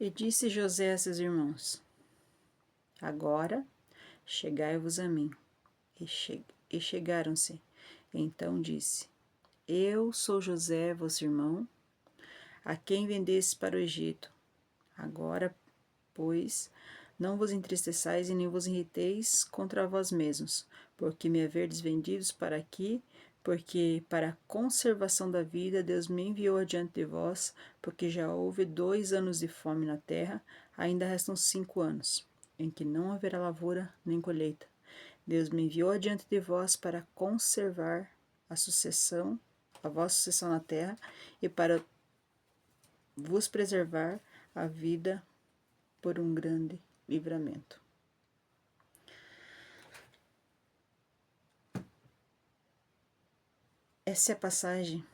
E disse José a seus irmãos: Agora chegai-vos a mim. E chegaram-se. Então disse: Eu sou José, vosso irmão, a quem vendestes para o Egito. Agora, pois, não vos entristeçais e nem vos irriteis contra vós mesmos, porque me haverdes vendidos para aqui, porque para a conservação da vida Deus me enviou adiante de vós, porque já houve 2 anos de fome na terra, ainda restam 5 anos, em que não haverá lavoura nem colheita. Deus me enviou adiante de vós para conservar a vossa sucessão na terra, e para vos preservar a vida por um grande livramento. Essa é a passagem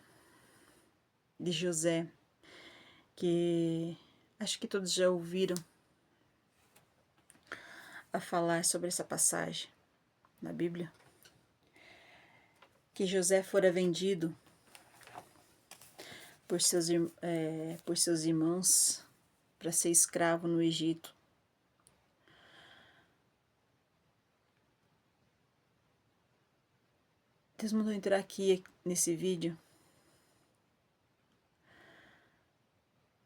de José, que acho que todos já ouviram a falar sobre essa passagem na Bíblia, que José fora vendido por seus irmãos para ser escravo no Egito. Deus mandou entrar aqui nesse vídeo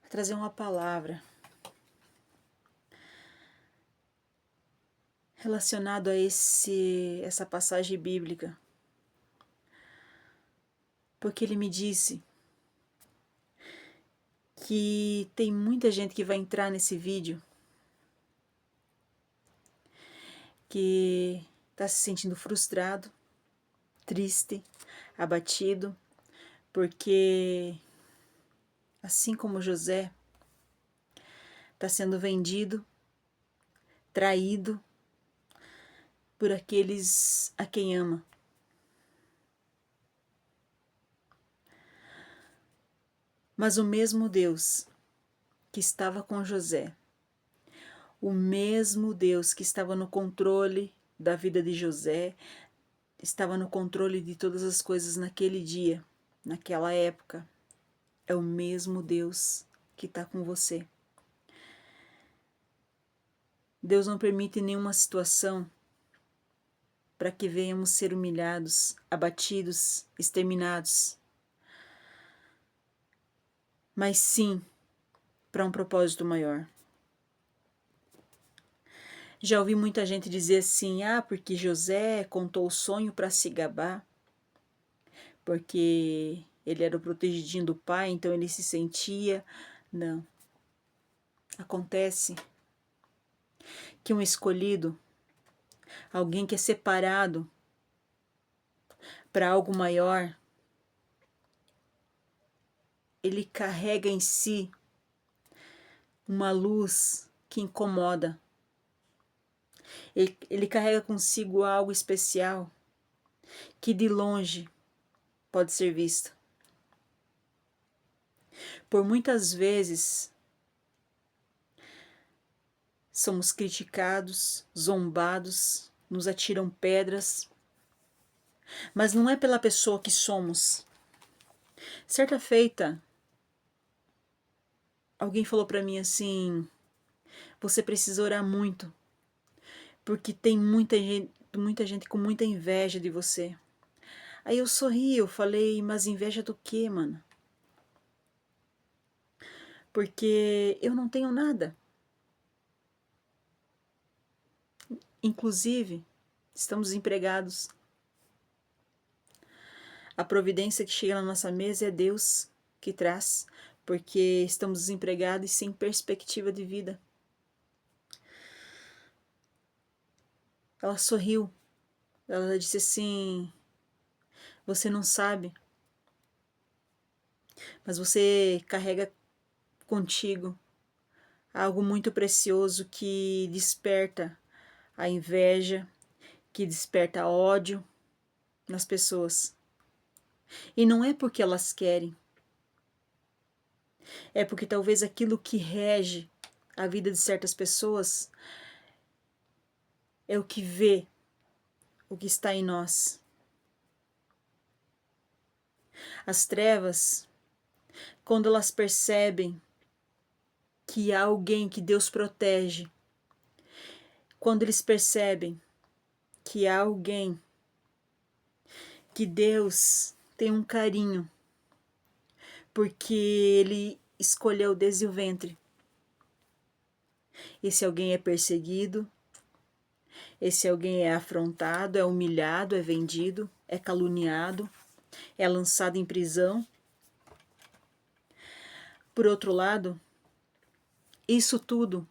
trazer uma palavra relacionado a essa passagem bíblica, porque ele me disse que tem muita gente que vai entrar nesse vídeo que está se sentindo frustrado, triste, abatido, porque assim como José está sendo vendido, traído por aqueles a quem ama. Mas o mesmo Deus que estava com José, o mesmo Deus que estava no controle da vida de José, estava no controle de todas as coisas naquele dia, naquela época, é o mesmo Deus que está com você. Deus não permite nenhuma situação para que venhamos ser humilhados, abatidos, exterminados, mas sim para um propósito maior. Já ouvi muita gente dizer assim, porque José contou o sonho para se gabar, porque ele era o protegidinho do pai, então ele se sentia... Não. Acontece que um escolhido, alguém que é separado para algo maior, ele carrega em si uma luz que incomoda. Ele carrega consigo algo especial que de longe pode ser visto. Por muitas vezes somos criticados, zombados, nos atiram pedras, mas não é pela pessoa que somos. Certa feita, alguém falou para mim assim, você precisa orar muito, porque tem muita gente com muita inveja de você. Aí eu sorri, eu falei, mas inveja do quê, mano? Porque eu não tenho nada. Inclusive, estamos desempregados. A providência que chega na nossa mesa é Deus que traz, porque estamos desempregados e sem perspectiva de vida. Ela sorriu. Ela disse assim, você não sabe, mas você carrega contigo algo muito precioso que desperta a inveja, que desperta ódio nas pessoas. E não é porque elas querem, é porque talvez aquilo que rege a vida de certas pessoas é o que vê o que está em nós. As trevas, quando elas percebem que há alguém que Deus protege, quando eles percebem que há alguém que Deus tem um carinho, porque Ele escolheu desde o ventre. Esse alguém é perseguido, esse alguém é afrontado, é humilhado, é vendido, é caluniado, é lançado em prisão. Por outro lado, isso tudo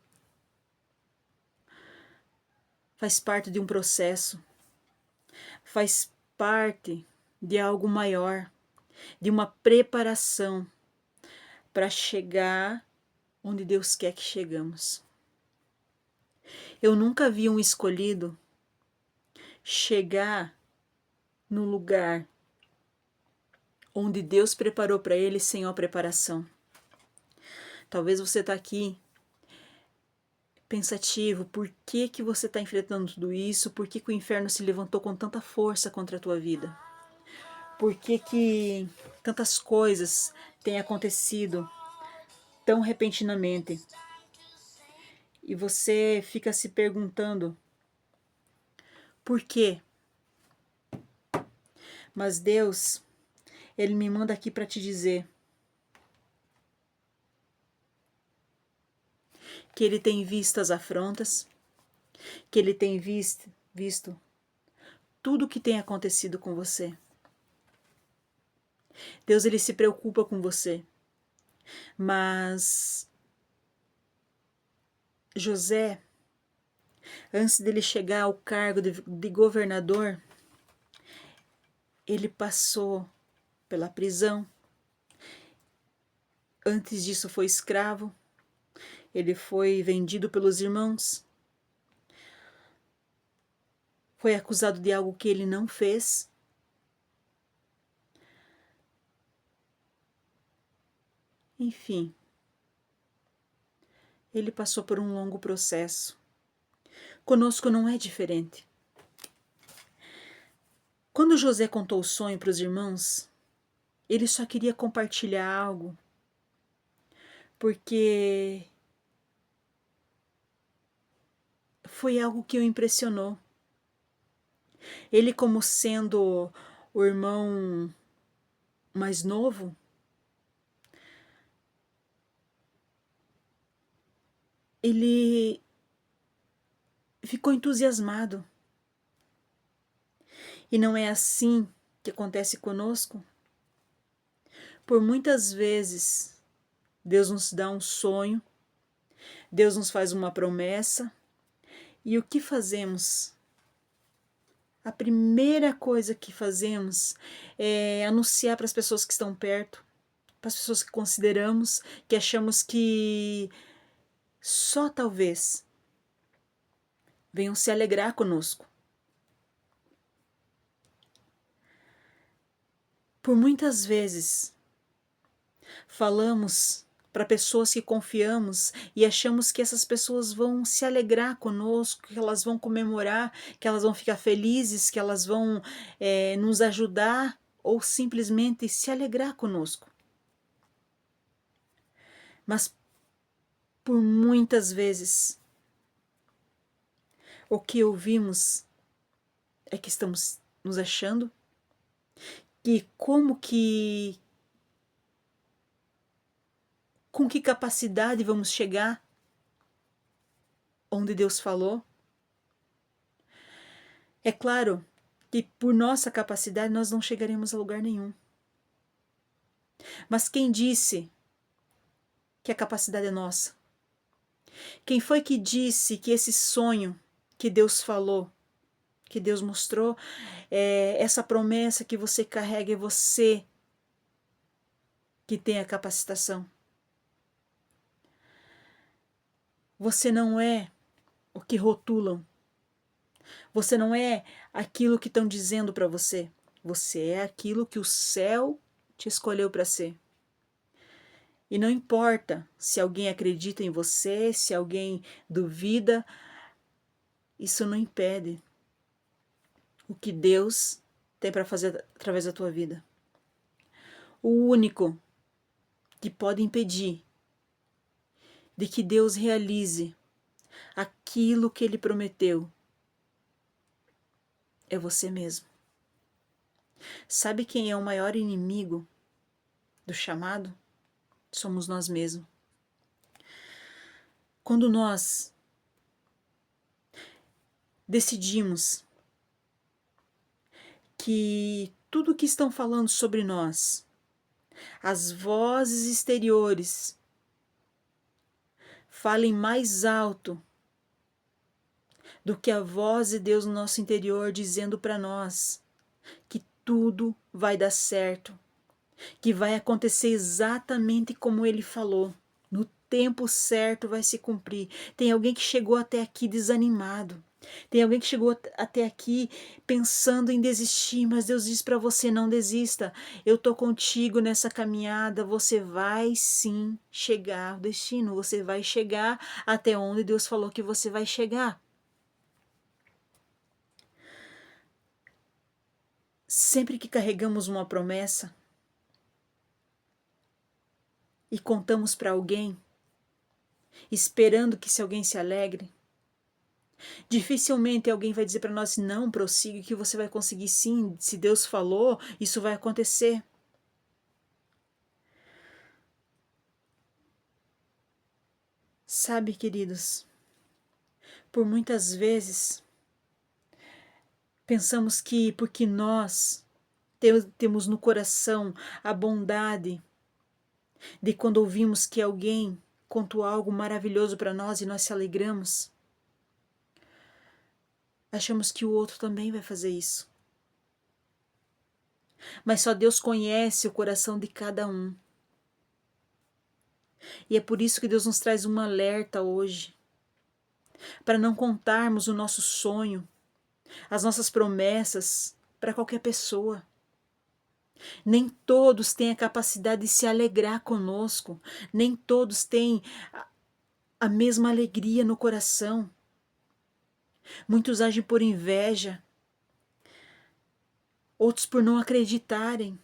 faz parte de um processo, faz parte de algo maior, de uma preparação para chegar onde Deus quer que chegamos. Eu nunca vi um escolhido chegar no lugar onde Deus preparou para ele sem a preparação. Talvez você está aqui pensativo, por que que você está enfrentando tudo isso? Por que que o inferno se levantou com tanta força contra a tua vida? Por que que tantas coisas têm acontecido tão repentinamente? E você fica se perguntando por quê? Mas Deus, Ele me manda aqui para te dizer que Ele tem visto as afrontas, que Ele tem visto tudo o que tem acontecido com você. Deus, Ele se preocupa com você. Mas José, antes dele chegar ao cargo de governador, ele passou pela prisão. Antes disso foi escravo. Ele foi vendido pelos irmãos. Foi acusado de algo que ele não fez. Enfim, ele passou por um longo processo. Conosco não é diferente. Quando José contou o sonho para os irmãos, ele só queria compartilhar algo, porque foi algo que o impressionou. Ele, como sendo o irmão mais novo, ele ficou entusiasmado. E não é assim que acontece conosco? Por muitas vezes, Deus nos dá um sonho, Deus nos faz uma promessa, e o que fazemos? A primeira coisa que fazemos é anunciar para as pessoas que estão perto, para as pessoas que consideramos, que achamos que só talvez venham se alegrar conosco. Por muitas vezes, falamos para pessoas que confiamos e achamos que essas pessoas vão se alegrar conosco, que elas vão comemorar, que elas vão ficar felizes, que elas vão nos ajudar ou simplesmente se alegrar conosco. Mas por muitas vezes o que ouvimos é que estamos nos achando, que com que capacidade vamos chegar onde Deus falou? É claro que por nossa capacidade nós não chegaremos a lugar nenhum. Mas quem disse que a capacidade é nossa? Quem foi que disse que esse sonho que Deus falou, que Deus mostrou, essa promessa que você carrega é você que tem a capacitação? Você não é o que rotulam. Você não é aquilo que estão dizendo para você. Você é aquilo que o céu te escolheu para ser. E não importa se alguém acredita em você, se alguém duvida, isso não impede o que Deus tem para fazer através da tua vida. O único que pode impedir de que Deus realize aquilo que Ele prometeu é você mesmo. Sabe quem é o maior inimigo do chamado? Somos nós mesmos. Quando nós decidimos que tudo que estão falando sobre nós, as vozes exteriores, falem mais alto do que a voz de Deus no nosso interior dizendo para nós que tudo vai dar certo, que vai acontecer exatamente como Ele falou, no tempo certo vai se cumprir. Tem alguém que chegou até aqui desanimado, tem alguém que chegou até aqui pensando em desistir, mas Deus diz para você: não desista, eu tô contigo nessa caminhada, você vai sim chegar ao destino, você vai chegar até onde Deus falou que você vai chegar. Sempre que carregamos uma promessa e contamos para alguém, esperando que se alguém se alegre, dificilmente alguém vai dizer para nós: não, prossiga que você vai conseguir sim, se Deus falou, isso vai acontecer. Sabe, queridos, por muitas vezes pensamos que porque nós temos no coração a bondade de quando ouvimos que alguém contou algo maravilhoso para nós e nós se alegramos, achamos que o outro também vai fazer isso. Mas só Deus conhece o coração de cada um. E é por isso que Deus nos traz um alerta hoje, para não contarmos o nosso sonho, as nossas promessas para qualquer pessoa. Nem todos têm a capacidade de se alegrar conosco, nem todos têm a mesma alegria no coração. Muitos agem por inveja, outros por não acreditarem.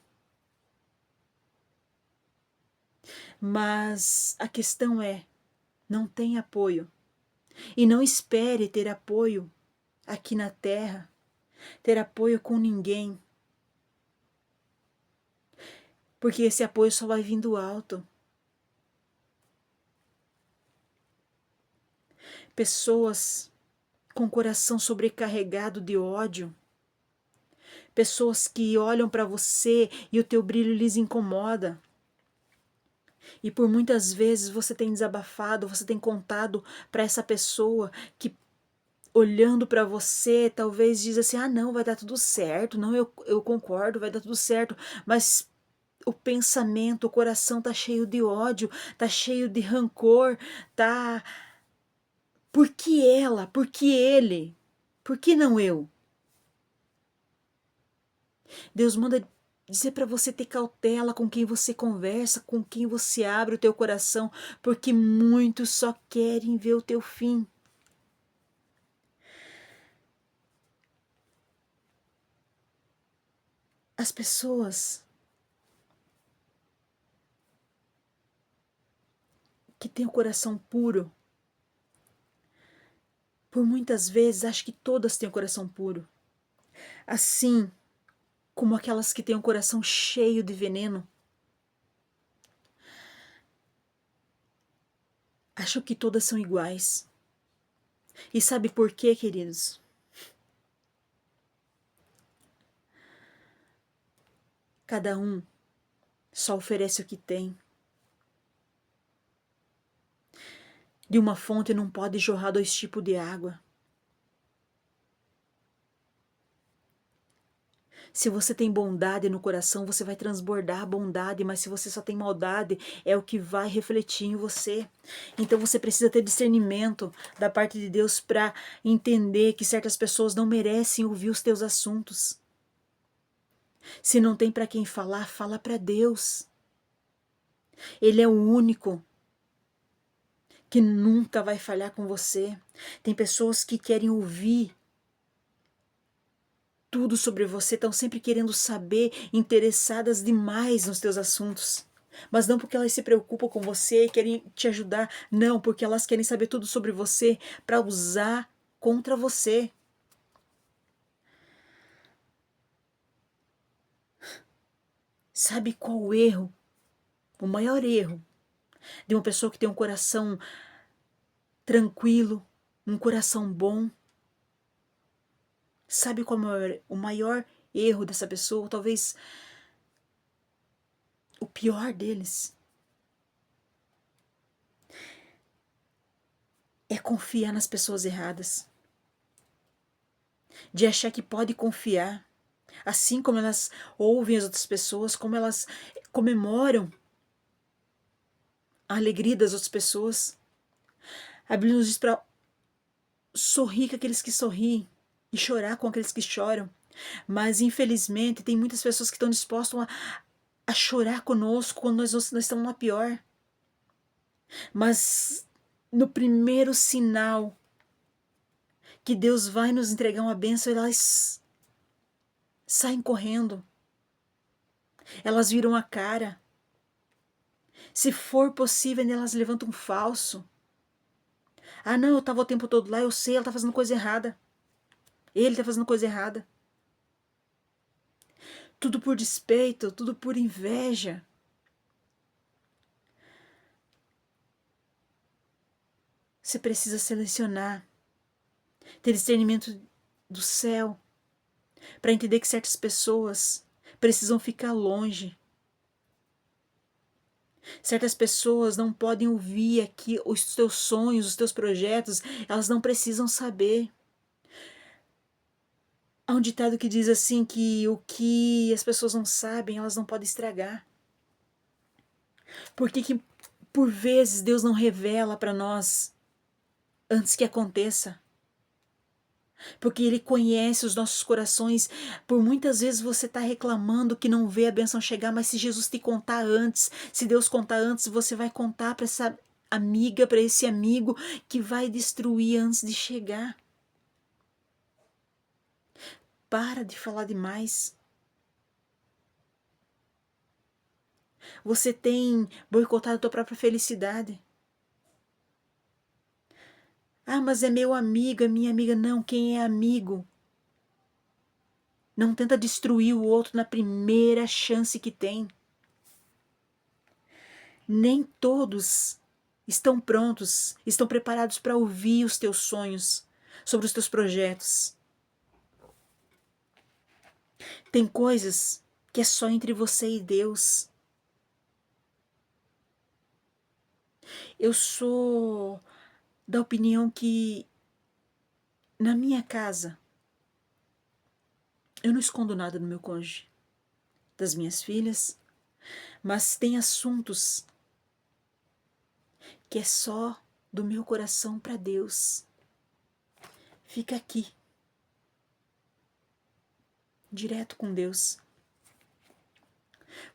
Mas a questão é, não tem apoio. E não espere ter apoio aqui na terra, ter apoio com ninguém. Porque esse apoio só vai vir do alto. Pessoas com o coração sobrecarregado de ódio, pessoas que olham para você e o teu brilho lhes incomoda. E por muitas vezes você tem desabafado, você tem contado para essa pessoa que, olhando para você, talvez diz assim: ah, não, vai dar tudo certo, não, eu concordo, vai dar tudo certo, mas o pensamento, o coração tá cheio de ódio, tá cheio de rancor, tá... Por que ela? Por que ele? Por que não eu? Deus manda dizer para você ter cautela com quem você conversa, com quem você abre o teu coração, porque muitos só querem ver o teu fim. As pessoas que têm o coração puro, por muitas vezes, acho que todas têm o coração puro. Assim como aquelas que têm o coração cheio de veneno. Acho que todas são iguais. E sabe por quê, queridos? Cada um só oferece o que tem. De uma fonte não pode jorrar 2 tipos de água. Se você tem bondade no coração, você vai transbordar a bondade, mas se você só tem maldade, é o que vai refletir em você. Então você precisa ter discernimento da parte de Deus para entender que certas pessoas não merecem ouvir os teus assuntos. Se não tem para quem falar, fala para Deus. Ele é o único que nunca vai falhar com você. Tem pessoas que querem ouvir tudo sobre você, estão sempre querendo saber, interessadas demais nos teus assuntos. Mas não porque elas se preocupam com você e querem te ajudar. Não, porque elas querem saber tudo sobre você para usar contra você. Sabe qual o erro? O maior erro de uma pessoa que tem um coração tranquilo, um coração bom. Sabe qual é o maior erro dessa pessoa? Talvez o pior deles. É confiar nas pessoas erradas. De achar que pode confiar. Assim como elas ouvem as outras pessoas, como elas comemoram a alegria das outras pessoas. A Bíblia nos diz para sorrir com aqueles que sorriem e chorar com aqueles que choram. Mas, infelizmente, tem muitas pessoas que estão dispostas a chorar conosco quando nós estamos na pior. Mas, no primeiro sinal que Deus vai nos entregar uma bênção, elas saem correndo. Elas viram a cara. Se for possível, elas levantam um falso. Ah, não, eu estava o tempo todo lá, eu sei, ela está fazendo coisa errada. Ele está fazendo coisa errada. Tudo por despeito, tudo por inveja. Você precisa selecionar, ter discernimento do céu, para entender que certas pessoas precisam ficar longe. Certas pessoas não podem ouvir aqui os teus sonhos, os teus projetos, elas não precisam saber. Há um ditado que diz assim que o que as pessoas não sabem, elas não podem estragar. Por que que por vezes Deus não revela para nós antes que aconteça? Porque Ele conhece os nossos corações. Por muitas vezes você está reclamando que não vê a bênção chegar, mas se Jesus te contar antes, se Deus contar antes, você vai contar para essa amiga, para esse amigo que vai destruir antes de chegar. Para de falar demais. Você tem boicotado a tua própria felicidade. Ah, mas é meu amigo, é minha amiga. Não, quem é amigo não tenta destruir o outro na primeira chance que tem. Nem todos estão prontos, estão preparados para ouvir os teus sonhos, sobre os teus projetos. Tem coisas que é só entre você e Deus. Eu sou da opinião que na minha casa eu não escondo nada do meu cônjuge, das minhas filhas, mas tem assuntos que é só do meu coração para Deus. Fica aqui, direto com Deus.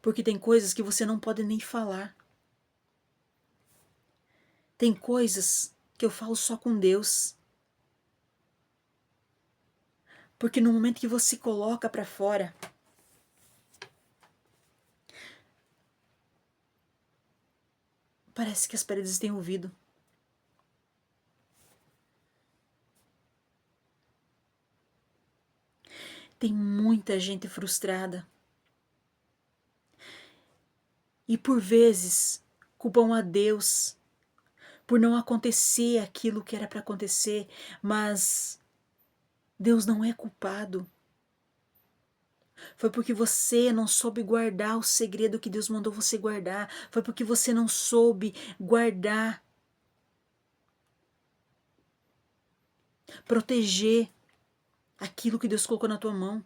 Porque tem coisas que você não pode nem falar. Tem coisas que eu falo só com Deus. Porque no momento que você coloca para fora, parece que as paredes têm ouvido. Tem muita gente frustrada. E por vezes culpam a Deus por não acontecer aquilo que era para acontecer, mas Deus não é culpado. Foi porque você não soube guardar o segredo que Deus mandou você guardar. Foi porque você não soube guardar, proteger aquilo que Deus colocou na tua mão.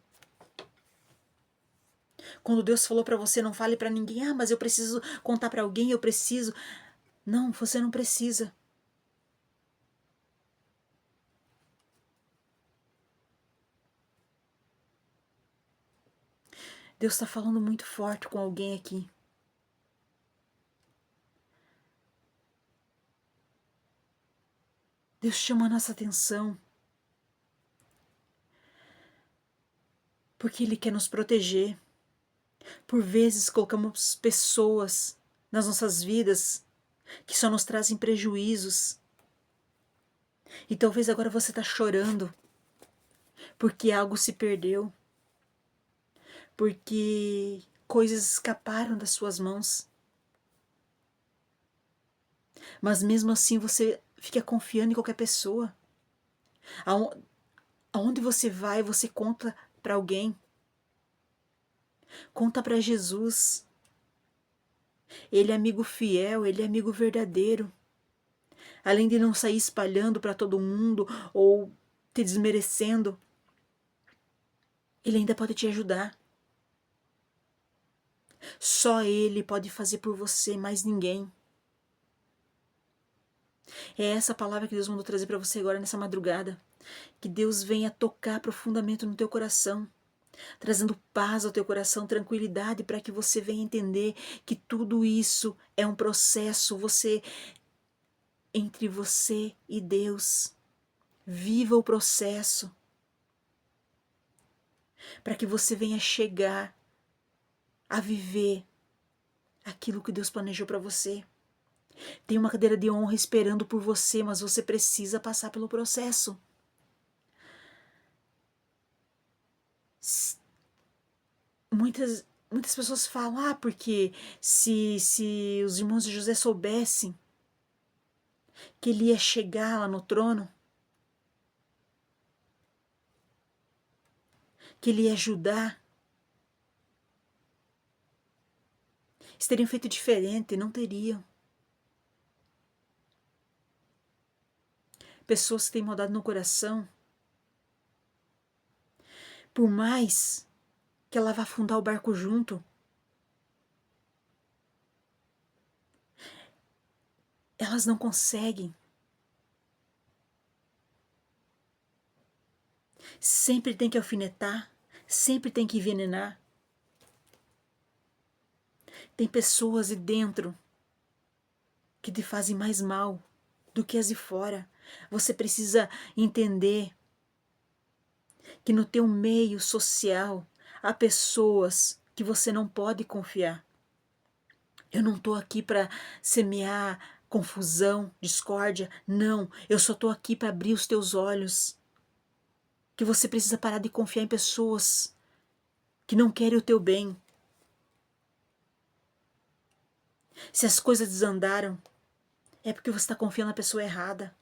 Quando Deus falou para você, não fale para ninguém. Ah, mas eu preciso contar para alguém, eu preciso. Não, você não precisa. Deus está falando muito forte com alguém aqui. Deus chama a nossa atenção. Porque Ele quer nos proteger. Por vezes colocamos pessoas nas nossas vidas que só nos trazem prejuízos. E talvez agora você está chorando porque algo se perdeu, porque coisas escaparam das suas mãos. Mas mesmo assim você fica confiando em qualquer pessoa. Aonde você vai, você conta para alguém. Conta para Jesus. Ele é amigo fiel, ele é amigo verdadeiro. Além de não sair espalhando para todo mundo ou te desmerecendo, ele ainda pode te ajudar. Só ele pode fazer por você, mais ninguém. É essa palavra que Deus mandou trazer para você agora nessa madrugada. Que Deus venha tocar profundamente no teu coração, trazendo paz ao teu coração, tranquilidade, para que você venha entender que tudo isso é um processo, entre você e Deus. Viva o processo, para que você venha chegar a viver aquilo que Deus planejou para você. Tem uma cadeira de honra esperando por você, mas você precisa passar pelo processo. Muitas pessoas falam, porque se os irmãos de José soubessem que ele ia chegar lá no trono, que ele ia ajudar, eles teriam feito diferente, não teriam. Pessoas que têm maldade no coração, por mais que ela vá afundar o barco junto, elas não conseguem. Sempre tem que alfinetar, sempre tem que envenenar. Tem pessoas de dentro que te fazem mais mal do que as de fora. Você precisa entender que no teu meio social há pessoas que você não pode confiar. Eu não estou aqui para semear confusão, discórdia, não. Eu só estou aqui para abrir os teus olhos. Que você precisa parar de confiar em pessoas que não querem o teu bem. Se as coisas desandaram, é porque você está confiando na pessoa errada.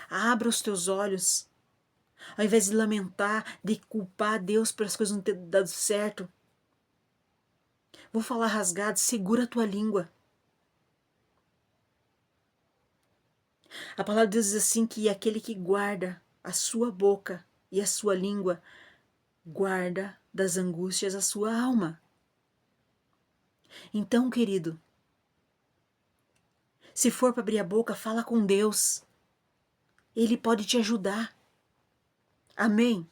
Abra os teus olhos. Ao invés de lamentar, de culpar Deus por as coisas não terem dado certo. Vou falar rasgado, segura a tua língua. A palavra de Deus diz assim que aquele que guarda a sua boca e a sua língua, guarda das angústias a sua alma. Então, querido, se for para abrir a boca, fala com Deus. Ele pode te ajudar. Amém?